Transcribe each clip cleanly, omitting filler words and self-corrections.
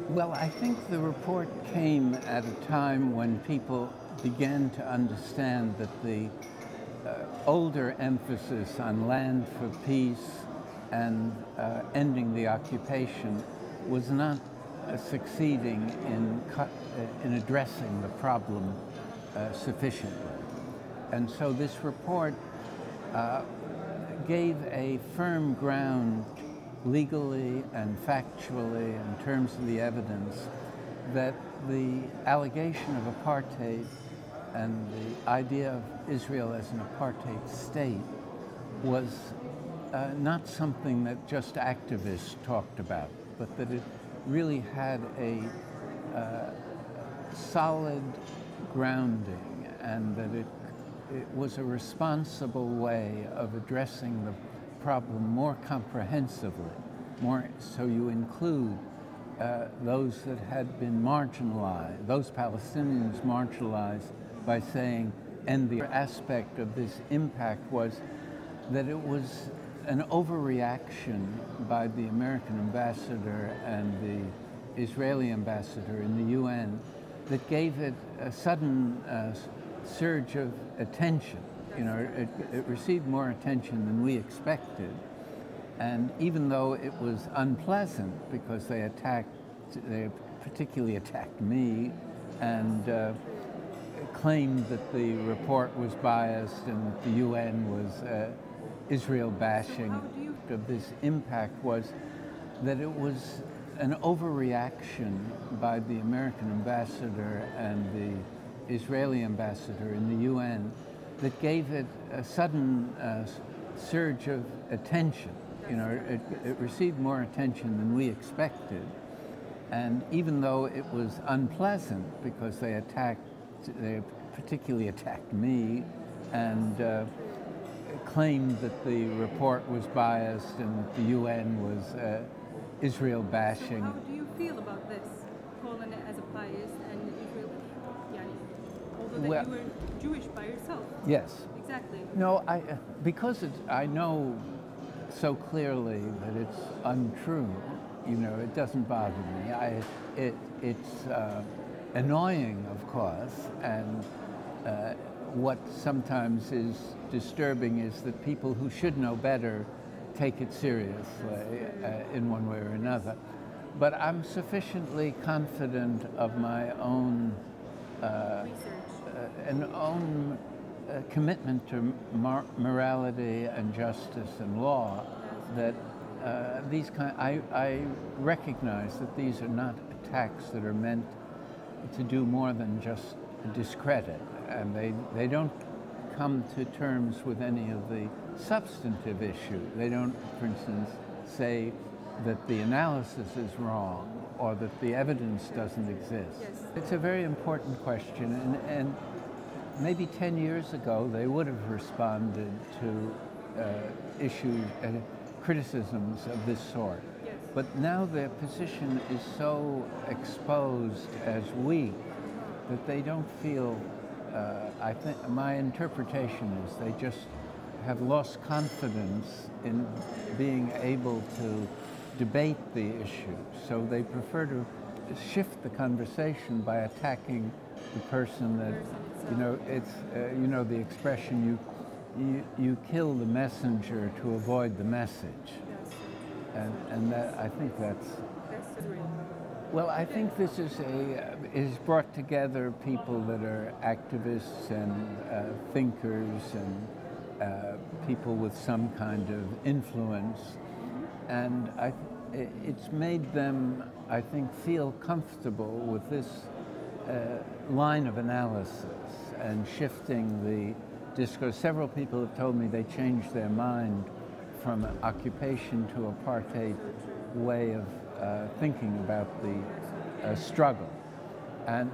Well, I think the report came at a time when people began to understand that the older emphasis on land for peace and ending the occupation was not succeeding in addressing the problem sufficiently. And so this report gave a firm ground legally and factually in terms of the evidence that the allegation of apartheid and the idea of Israel as an apartheid state was not something that just activists talked about, but that it really had a solid grounding, and that it was a responsible way of addressing the problem more comprehensively, more so you include those that had been marginalized, those Palestinians marginalized, by saying, and the aspect of this impact was that it was an overreaction by the American ambassador and the Israeli ambassador in the UN that gave it a sudden surge of attention. You know, it received more attention than we expected. And even though it was unpleasant because they particularly attacked me and claimed that the report was biased and that the UN was Israel bashing, of this impact was that it was an overreaction by the American ambassador and the Israeli ambassador in the UN that gave it a sudden surge of attention. You know, it received more attention than we expected. And even though it was unpleasant because they particularly attacked me and claimed that the report was biased and that the UN was Israel bashing. So how do you feel about this, calling it as a bias and Israel, although that you were Jewish by yourself? Yes. Exactly. No, because I know so clearly that it's untrue. You know, it doesn't bother me. It's annoying, of course, and what sometimes is disturbing is that people who should know better take it seriously in one way or another. But I'm sufficiently confident of my own commitment to morality and justice and law that I recognize that these are not attacks that are meant to do more than just discredit, and they don't come to terms with any of the substantive issues. They don't, for instance, say that the analysis is wrong or that the evidence doesn't exist. Yes. It's a very important question, and maybe 10 years ago they would have responded to criticisms of this sort. Yes. But now their position is so exposed as weak that they don't feel, I think my interpretation is they just have lost confidence in being able to debate the issue. So they prefer to shift the conversation by attacking the person that, you know, it's, you know, the expression, you kill the messenger to avoid the message. And that, I think that's real. Well, I think this is brought together people that are activists and thinkers and people with some kind of influence, and it's made them, I think, feel comfortable with this line of analysis and shifting the discourse. Several people have told me they changed their mind from occupation to apartheid way of thinking about the struggle, and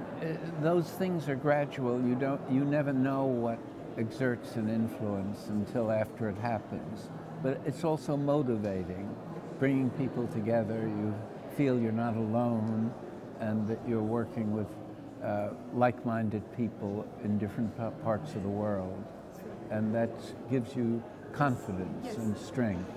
those things are gradual. You never know what exerts an influence until after it happens. But it's also motivating, bringing people together. You feel you're not alone, and that you're working with like-minded people in different parts of the world, and that gives you confidence and strength.